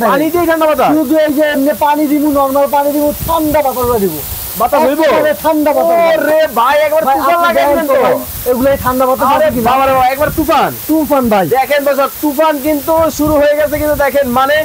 পানি দিয়ে ঠান্ডা বাতাস শুধু এই যে এমনি পানি দিব, নরমাল পানি দিব, ঠান্ডা বাতাস দিব, বাতাস হইবো ঠান্ডা বাতাস। ওরে ভাই একবার তুফান লাগাই দিবেন তো। এগুলাই ঠান্ডা বাতাস। আরে বাবা রে বাবা, একবার তুফান তুফান ভাই। দেখেন দর্শক, তুফান কিন্তু শুরু হয়ে গেছে, কিন্তু দেখেন মানে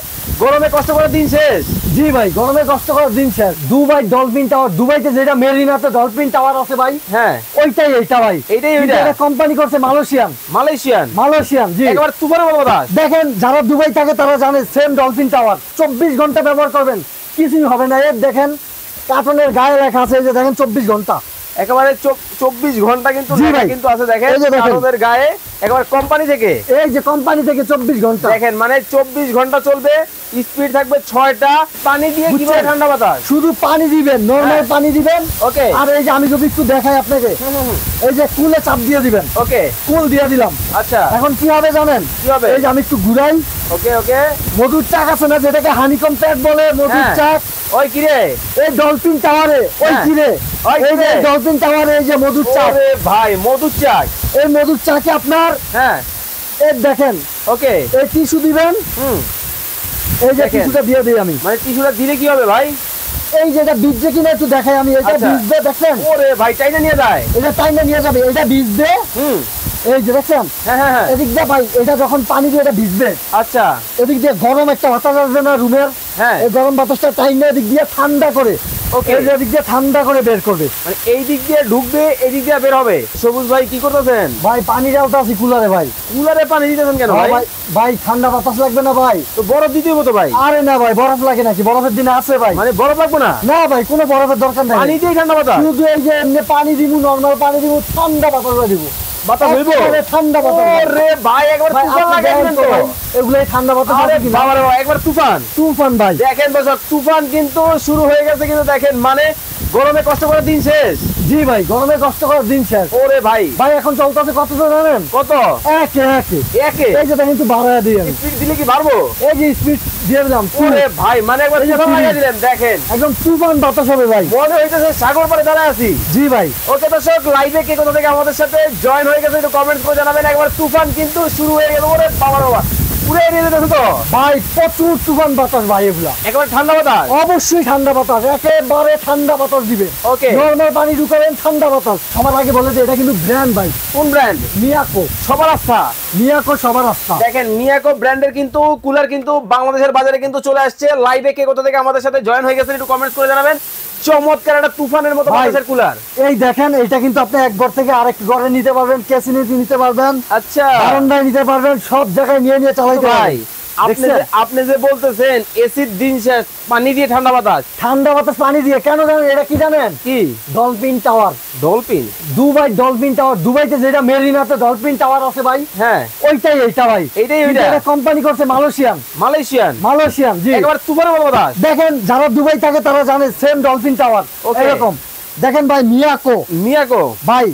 গরমে কষ্ট করে দিন শেষ। জি ভাই, গরমে কষ্ট করার দিন শেষ। দুবাই ডলফিন টাওয়ার, দুবাইতে যেটা মেরিনাতে ডলফিন টাওয়ার আছে ভাই, হ্যাঁ ওইটাই এইটা ভাই। এইটাই ওইটা কোম্পানি করছে মালয়েশিয়ান। জি একবার তুফানের মতো বাতাস। দেখেন যারা দুবাই থাকে তারা জানে সেম ডলফিন টাওয়ার 24 ঘন্টা ব্যবহার করবেন, কিছুই হবে না। এর দেখেন কার্টনের গায়ে লেখা আছে, এই যে দেখেন 24 ঘন্টা, একেবারে 24 ঘন্টা কিন্তু জি লেখা ভাই। কিন্তু আছে, দেখেন এই যে দেখেন। কাগজের গায়ে একেবারে কোম্পানি থেকে। এই যে কোম্পানি থেকে 24 ঘন্টা। দেখেন মানে 24 ঘন্টা চলবে, স্পিড থাকবে 6টা। পানি দিয়ে কিভাবে বুঝছেন? ঠান্ডা বাতাস। শুধু পানি দিবেন, নরমাল হ্যাঁ। পানি দিবেন। ওকে আর এই যে আমি যদি একটু দেখাই আপনাকে, এই যে কুলে চাপ দিয়ে দিবেন, ওকে কুল দিয়ে দিলাম। আচ্ছা এখন কি হবে জানেন? কি হবে? এই যে আমি একটু ঘুরাই, ওকে ওকে মধুর চাক আছে না, যেটাকে হানিকম প্যাড বলে, মধুর হ্যাঁ। চাক। ওই কি রে? এই ডলফিন টাওয়ারে, ওই হ্যাঁ। কিরে, ওই এই যে কিরে? ডলফিন টাওয়ারে এই যে মধুর চাক, ওরে ভাই মধুর চাক। এই মধুর চাকে আপনার হ্যাঁ এই দেখেন, ওকে এই টিস্যু দিবেন, এই যে দেখেন। টিস্যুটা দিয়ে দিই আমি। মানে টিস্যুটা দিলে কি হবে ভাই? এই যে এটা বীজ কিনা একটু দেখাই আমি, এটা আচ্ছা। বীজ দিয়ে দেখেন, ওরে ভাই টাইনা নিয়ে যায়। এটা টাইমে নিয়ে যাবে, এটা বীজ দিয়ে, হুম এই যে দেখছেন, হ্যাঁ হ্যাঁ হ্যাঁ এদিক দিয়ে ভাই এটা যখন পানি দিয়ে এটা ভিজবে, আচ্ছা এদিক দিয়ে গরম একটা বাতাস আসবে না রুমের, হ্যাঁ এই গরম বাতাসটা টাইমে এদিক দিয়ে ঠান্ডা করে, ওকে এই যে এদিক দিয়ে ঠান্ডা করে বের করবে। মানে এই দিক দিয়ে ঢুকবে, এই দিক দিয়ে বের হবে। সবুজ ভাই কি করতেছেন? ভাই পানি ডালটা আছে কুলারে ভাই। কুলারে পানি দিতেছেন কেন ভাই? ভাই ভাই ঠান্ডা বাতাস লাগবে না ভাই? তো বরফ দিতে হতো ভাই। আরে না ভাই, বরফ লাগে নাকি? বরফের দিনে আছে ভাই। মানে বরফ লাগবে না, না ভাই, কোনো বরফের দরকার নাই। পানি দিয়ে ঠান্ডা বাতাস। শুধু এই যে এমনি পানি দিব, নরমাল পানি দিব, ঠান্ডা বাতাস দিব, বাতাস হইবো? একেবারে ঠান্ডা বাতাস। ওরে ভাই একবার ভাই তুফান আপনি লাগাই দিবেন দেখেন তো তো। ভাই, এগুলাই ঠান্ডা বাতাস আরে আছে কিনা? বাবা রে বাবা, একবার তুফান। তুফান ভাই। দেখেন দর্শক, তুফান কিন্তু শুরু হয়ে গেছে, কিন্তু দেখেন মানে গরমে কষ্ট করে দিন শেষ। জি ভাই, গরমে কষ্ট করার দিন শেষ। ওরে ভাই ভাই এখন চলতেছে কত জানেন? কত? একে একে একে এই যে দেখেন একটু বাড়ায় দিই আমি, স্পিড দিলে কি পারবো? এই যে স্পিড দিয়ে দিলাম, ওরে ভাই মানে একবার এই যে তুফান তিরিশ। লাগাই দিলেন, দেখেন একদম তুফান বাতাস হবে ভাই। মনে হইতেছে সাগর পাড়ে দাঁড়ায় আছি। জি ভাই। ওকে দর্শক, লাইভে কে কোথা থেকে আমাদের সাথে জয়েন হয়ে গেছে একটু কমেন্ট করে জানাবেন। একবার তুফান কিন্তু শুরু হয়ে গেল। ওরে বাবা রে বাবা, পুরো এরিয়া যেতেছে তো ভাই প্রচুর তুফান বাতাস ভাই, এগুলা একেবারে ঠান্ডা বাতাস। অবশ্যই ঠান্ডা বাতাস, একেবারে ঠান্ডা বাতাস দিবে। ওকে নরমাল পানি ঢুকাবেন, ঠান্ডা বাতাস। সবার আগে বলে যে এটা কিন্তু ব্র্যান্ড ভাই, কোন ব্র্যান্ড? মিয়াকো। সবার আস্থা। মিয়াকো সবার আস্থা। দেখেন মিয়াকো ব্র্যান্ডের কিন্তু কুলার কিন্তু বাংলাদেশের বাজারে কিন্তু চলে আসছে। লাইভে কে কোথা থেকে আমাদের সাথে জয়েন হয়ে গেছেন একটু কমেন্ট করে জানাবেন। চমৎকার একটা তুফানের মতো ভাই, বাতাসের কুলার। এই দেখেন, এটা কিন্তু আপনি এক ঘর থেকে আরেক ঘরে নিতে পারবেন, কেসিনিতে নিতে পারবেন, আচ্ছা বারান্দায় নিতে পারবেন, সব জায়গায় নিয়ে নিয়ে চালাইতে ভাই, পারবেন। আপনি যে বলতেছেন এসির দিন শেষ, পানি দিয়ে ঠান্ডা বাতাস। ঠান্ডা বাতাস পানি দিয়ে কেন জানেন? এটা কি জানেন? কি? Dolphin tower. Dolphin. Dubai dolphin tower, দুবাইতে যেটা মেরিনাতে ডলফিন টাওয়ার আছে ভাই, হ্যাঁ ওইটাই এইটা ভাই। এইটাই ওইটা। এটা কোম্পানি করছে মালয়েশিয়ান। জি একবার তুফানের মতো বাতাস। দেখেন যারা দুবাই থাকে তারা জানে সেম ডলফিন টাওয়ার Okay. এরকম। দেখেন ভাই মিয়াকো মিয়াকো ভাই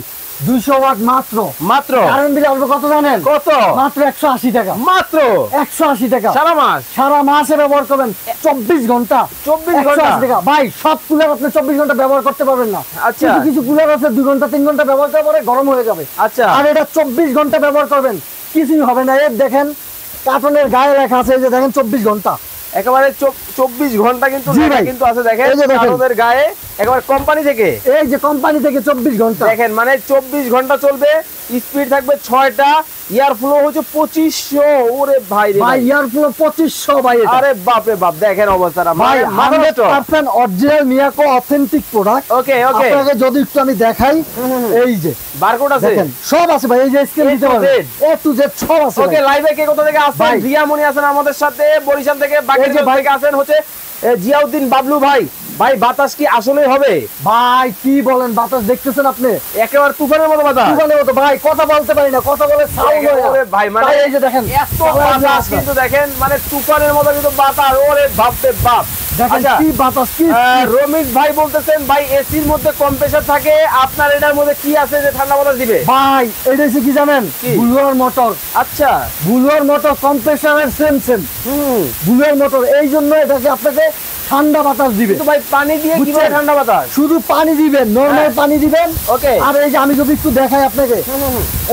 200 ওয়াট মাত্র। মাত্র কারেন্ট বিল আসবে কত জানেন? কত? মাত্র 180 টাকা। মাত্র 180 টাকা সারা মাস। সারা মাসে ব্যবহার করবেন, 24 ঘন্টা। 24 ঘন্টা। 180 টাকা ভাই। সব কুলার আপনি 24 ঘন্টা ব্যবহার করতে পারবেন না। আচ্ছা। কিছু কিছু কুলার আছে 2 ঘন্টা 3 ঘন্টা ব্যবহার করার পরে গরম হয়ে যাবে। আচ্ছা আর এটা 24 ঘন্টা ব্যবহার করবেন, কিছুই হবে না। এর দেখেন কার্টনের গায়ে লেখা আছে, এই যে দেখেন 24 ঘন্টা। একেবারে 24 ঘন্টা কিন্তু জি লেখা ভাই। কিন্তু আছে, দেখেন এই যে দেখেন। কাগজের গায়ে একেবারে কোম্পানি থেকে। এই যে কোম্পানি থেকে 24 ঘন্টা। দেখেন মানে 24 ঘন্টা চলবে, স্পিড থাকবে 6টা, এয়ার ফ্লো হচ্ছে 2500। ওরে ভাই রে ভাই ভাই, ইয়ার ফ্লো 2500 ভাই এটা। আরে বাপ রে বাপ, দেখেন অবস্থাটা ভাই মানে 100% অরিজিনাল মিয়াকো অথেন্টিক প্রোডাক্ট। ওকে ওকে আপনাকে যদি একটু আমি দেখাই, এই যে বারকোড আছে। দেখেন সব আছে ভাই, এই যে স্কেল A দিতে to পারবেন, Z। এ টু জেড সব আছে ওকে ভাই। লাইভে কে কোথা থেকে আসছেন? ভাই। জিয়ামনি আছেন আমাদের সাথে বরিশাল থেকে, এই যে বাগেরহাট ভাই। থেকে আছেন হচ্ছে জিয়াউদ্দিন বাবলু ভাই। ভাই বাতাস কি আসলে হবে? ভাই কি বলেন, বাতাস দেখতেছেন আপনি? একেবারে তুফানের মতো বাতাস। তুফানের মতো ভাই, কথা বলতে পারি না, কথা বলে সাউন্ড হয় না। ওরে ভাই মানে তাই এই যে দেখেন এত বাতাস কিন্তু দেখেন মানে তুফানের মতো কিন্তু বাতাস। ওরে বাপ রে বাপ। দেখেন আচ্ছা, কি বাতাস, কি রমিত ভাই বলতেছেন ভাই এসির মধ্যে কম্প্রেসার থাকে, আপনার এটার মধ্যে কি আছে যে ঠান্ডা বাতাস দিবে? ভাই এটা হচ্ছে কি জানেন? কি? বুলুয়ার মোটর। আচ্ছা বুলুয়ার মোটর কম্প্রেসারের সেম হুম বুলুয়ার মোটর, এই জন্য এটাকে আপনাকে ঠান্ডা বাতাস দিবে। কিন্তু ভাই পানি দিয়ে কিভাবে ঠান্ডা বাতাস? শুধু পানি দিবেন, নরমাল পানি দিবেন। ওকে। আর এই যে আমি যদি একটু দেখাই আপনাকে,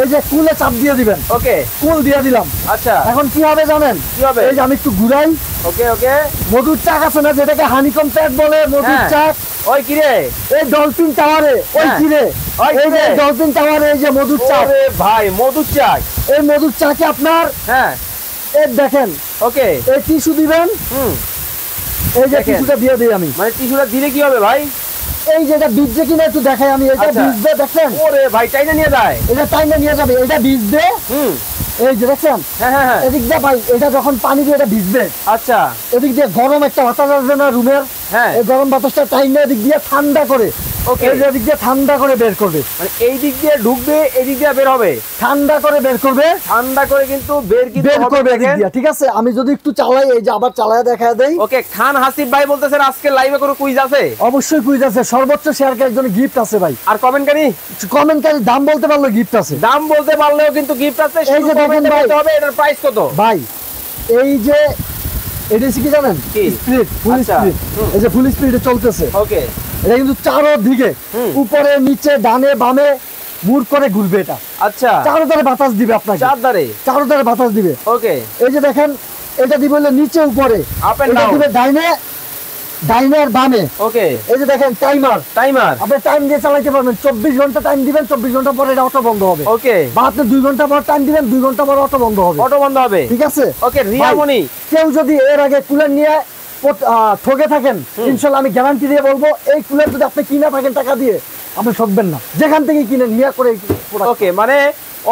এই যে কুলে চাপ দিয়ে দিবেন। ওকে, কুল দিয়ে দিলাম। আচ্ছা, এখন কি হবে জানেন? কি হবে? এই যে আমি একটু ঘুরাই। ওকে ওকে, মধুর চাক আছে না, যেটাকে হানিকম প্যাড বলে, মধুর চাক। ওই কি রে? এই ডলফিন টাওয়ারে, ওই কি রে? এই যে ডলফিন টাওয়ারে এই যে মধুর চাক। ওরে ভাই, মধুর চাক। এই মধুর চাকে আপনার এই দেখেন, ওকে, এই টিস্যু দিবেন। এই যে টিস্যুটা দিয়ে দিই আমি। মানে টিস্যুটা দিলে কি হবে ভাই? এই যে এটা ভিজছে কিনা একটু দেখাই আমি। এটা ভিজবে, দেখেন? ওরে ভাই, টাইনা নিয়ে যায়। এটা টাইনা নিয়ে যাবে, এটা ভিজবে। এই যে দেখছেন, এদিক দিয়ে ভাই এটা যখন পানি দিয়ে এটা ভিজবে। আচ্ছা, এদিক দিয়ে গরম একটা বাতাস আসবে না রুমের, এই গরম বাতাসটা টাইনা এদিক দিয়ে ঠান্ডা করে, এই যে এদিক দিয়ে ঠান্ডা করে বের করবে। মানে এই দিক দিয়ে ঢুকবে, এই দিক দিয়ে বের হবে, ঠান্ডা করে বের করবে। ঠান্ডা করে কিন্তু বের করবে এদিক দিয়ে। ঠিক আছে, আমি যদি একটু চালাই, এই যে আবার চালায় দেখা দেই। ওকে, খান হাসিব ভাই বলতেছেন আজকে লাইভে কোনো কুইজ আছে? অবশ্যই কুইজ আছে, সর্বোচ্চ শেয়ারকারীর জন্য গিফট আছে ভাই। আর কমেন্টকারী দাম বলতে পারলে গিফট আছে। দাম বলতে পারলেও কিন্তু গিফট আছে। এই যে দেখেন ভাই, হবে এটার প্রাইস কত ভাই? এই যে এটা কি জানেন? Speed, full speed. এই যে ফুল স্পিডে চলতেছে। ওকে, এটা কিন্তু চারদিকে, উপরে নিচে ডানে বামে মুড় করে ঘুরবে এটা। আচ্ছা, চারধারে বাতাস দিবে আপনাকে। চারধারে বাতাস দিবে। ওকে, এই যে দেখেন, এটা দিবে হলো নিচে উপরে, আপ এন্ড এটা ডাউন দিবে ডাইনে আর বামে। ওকে, এই যে দেখেন টাইমার, আপনি টাইম দিয়ে চালাতে পারবেন। 24 ঘন্টা টাইম দিবেন, 24 ঘন্টা পরে এটা অটো বন্ধ হবে। ওকে, বা আপনি 2 ঘন্টা পর টাইম দিবেন, 2 ঘন্টা পর অটো বন্ধ হবে। ঠিক আছে। ওকে, রিয়ামনি কেউ যদি এর আগে কুলার নিয়ে ঠকে থাকেন, ইনশাআল্লাহ আমি গ্যারান্টি দিয়ে বলবো, এই কুলার যদি আপনি কিনা থাকেন টাকা দিয়ে, আপনি ঠকবেন না। যেখান থেকে কিনেন নিয়ে করে। ওকে, মানে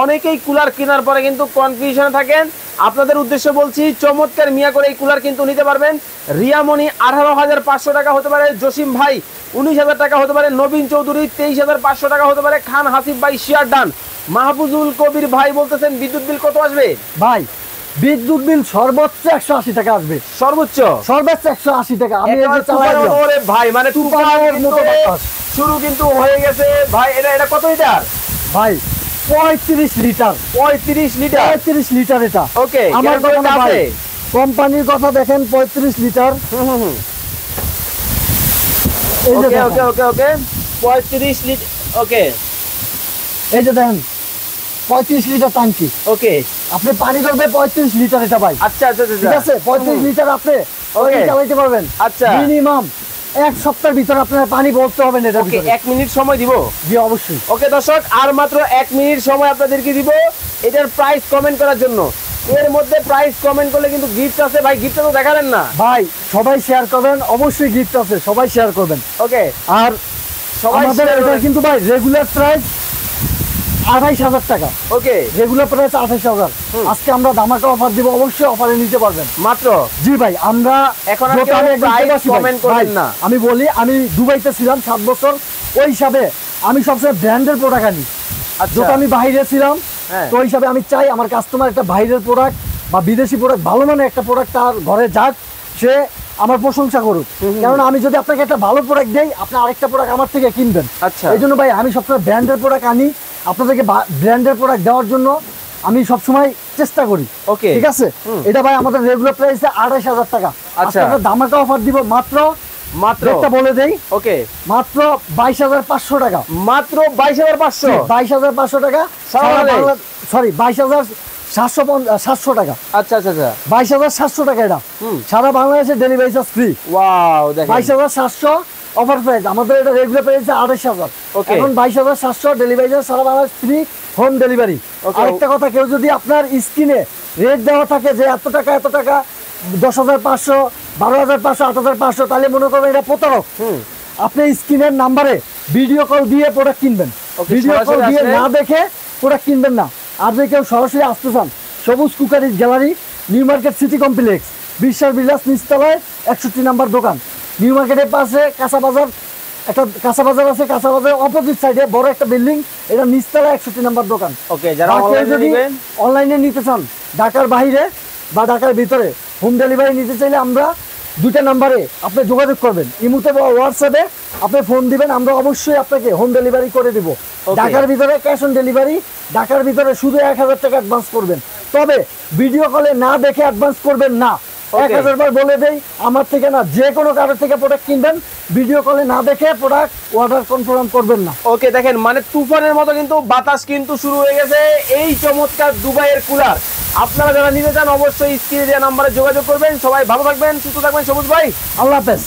অনেকেই কুলার কেনার পরে কিন্তু কনফিউশনে থাকেন। আপনাদের উদ্দেশ্যে বলছি, চমৎকার মিয়া করে এই কুলার কিন্তু নিতে পারবেন। রিয়ামনি 18,500 টাকা হতে পারে, জসিম ভাই 19,000 টাকা হতে পারে, নবীন চৌধুরী 23,500 টাকা হতে পারে, খান হাসিব ভাই শেয়ার ডান। মাহফুজুল কবির ভাই বলতেছেন বিদ্যুৎ বিল কত আসবে? ভাই বিদ্যুৎ বিল সর্বোচ্চ 180 টাকা আসবে। সর্বোচ্চ 180 টাকা। আমি এই যে চালাই দিলাম। ওরে ভাই, মানে তুফানের মতো শুরু কিন্তু হয়ে গেছে ভাই। এটা কত লিটার ভাই? 35 লিটার। 35 লিটার? 35 লিটার এটা। ওকে, আমার কথা না ভাই, কোম্পানির কথা দেখেন। 35 লিটার। ওকে ওকে ওকে ওকে, 35 লিটার। ওকে, এই যে দেখেন 35 লিটার ট্যাঙ্কি। ওকে, আপনি পানি করবে 35 লিটার এটা ভাই। আচ্ছা আচ্ছা আচ্ছা, ঠিক আছে। 35 লিটার আপনি চালাতে পারবেন। আচ্ছা, মিনিমাম 1 সপ্তাহের ভিতরে আপনার পানি ভরতে হবে না। এটা 1 মিনিট সময় দিব? জি অবশ্যই। ওকে দর্শক, আর মাত্র 1 মিনিট সময় আপনাদেরকে দিব এটার প্রাইস কমেন্ট করার জন্য। এর মধ্যে প্রাইস কমেন্ট করলে কিন্তু গিফট আছে ভাই। গিফটটা তো দেখালেন না ভাই। সবাই শেয়ার করবেন, অবশ্যই গিফট আছে, সবাই শেয়ার করবেন। ওকে, আর আমাদের এটা কিন্তু ভাই রেগুলার প্রাইস 28,000 টাকা। ওকে, রেগুলার প্রাইস 28,000। আজকে আমরা ধামাকা অফার দিব, অবশ্যই অফারে নিতে পারবেন মাত্র। জি ভাই, আমরা এখন কমেন্ট করেন না। আমি বলি, আমি দুবাইতে ছিলাম 7 বছর, ওই হিসাবে আমি সবসময় ব্র্যান্ডের প্রোডাক্ট আনি। যখন আমি বাইরে ছিলাম, তো ওই হিসাবে আমি চাই আমার কাস্টমার একটা বাইরের প্রোডাক্ট বা বিদেশি প্রোডাক্ট, ভালো মানে একটা প্রোডাক্ট তার ঘরে যাক, সে আমার প্রশংসা করুক। কারণ আমি যদি আপনাকে একটা ভালো প্রোডাক্ট দেই, আপনি আরেকটা প্রোডাক্ট আমার থেকে কিনবেন। আচ্ছা, এই জন্য ভাই আমি সবসময় ব্র্যান্ডের প্রোডাক্ট আনি। আপনাদেরকে ব্র্যান্ডের প্রোডাক্ট দেওয়ার জন্য আমি সবসময় চেষ্টা করি। ওকে, ঠিক আছে। এটা ভাই আমাদের রেগুলার প্রাইস 28,000 টাকা। আচ্ছা, আমরা ধামাকা অফার দিব মাত্র একটা বলে দেই। ওকে, মাত্র 22,500 টাকা। মাত্র 22,500? 22,500 টাকা। সরি, 22,700 টাকা। আচ্ছা আচ্ছা আচ্ছা, 22,700 টাকা। এটা সারা বাংলাদেশে ডেলিভারি চার্জ ফ্রি। ওয়াও, দেখেন 22,700 অফার প্রাইস। আমাদের এটা রেগুলার প্রাইস 28,000। এখন 22,700 ডেলিভারি চার্জ, সারা বাংলাদেশ ফ্রি হোম ডেলিভারি। আরেকটা কথা, কেউ যদি আপনার স্ক্রিনে রেট দেওয়া থাকে যে এত টাকা 10,500, 12,500, 8,500, তাহলে মনে করবেন এটা প্রতারক। আপনি স্ক্রিনের নাম্বারে ভিডিও কল দিয়ে প্রোডাক্ট কিনবেন। ভিডিও কল দিয়ে না দেখে প্রোডাক্ট কিনবেন না। আর যদি কেউ সরাসরি আসতে চান, সবুজ cookery gallery, new market city complex, বিশ্বাস বিলাস নিচতলায় 61 নাম্বার দোকান। নিউ মার্কেটের পাশে কাঁচা বাজার, একটা কাঁচা বাজার আছে, কাঁচা বাজারের অপোজিট সাইডে বড় একটা বিল্ডিং, এটা নিচতলায় 61 নাম্বার দোকান। ওকে, যারা অনলাইনে নিতে চান, ঢাকার বাইরে বা ঢাকার ভিতরে হোম ডেলিভারি নিতে চাইলে আমরা 2টা নাম্বারে আপনি যোগাযোগ করবেন। ইমুতে বা হোয়াটসঅ্যাপে আপনি ফোন দিবেন, আমরা অবশ্যই আপনাকে হোম ডেলিভারি করে দিব। ঢাকার ভিতরে ক্যাশ অন ডেলিভারি, ঢাকার ভিতরে শুধু 1,000 টাকা অ্যাডভান্স করবেন। তবে ভিডিও কলে না দেখে অ্যাডভান্স করবেন না, 1000 বার বলে দেই, আমার থেকে না, যে কোনো কারোর থেকে প্রোডাক্ট কিনবেন, ভিডিও কলে না দেখে প্রোডাক্ট অর্ডার কনফার্ম করবেন না। ওকে, দেখেন মানে তুফানের মতো কিন্তু বাতাস কিন্তু শুরু হয়ে গেছে এই চমৎকার দুবাইয়ের কুলার। আপনারা যারা নিতে চান অবশ্যই স্ক্রিনে দেওয়া নাম্বারে যোগাযোগ করবেন। সবাই ভালো থাকবেন, সুস্থ থাকবেন। সবুজ ভাই, আল্লাহ হাফেজ।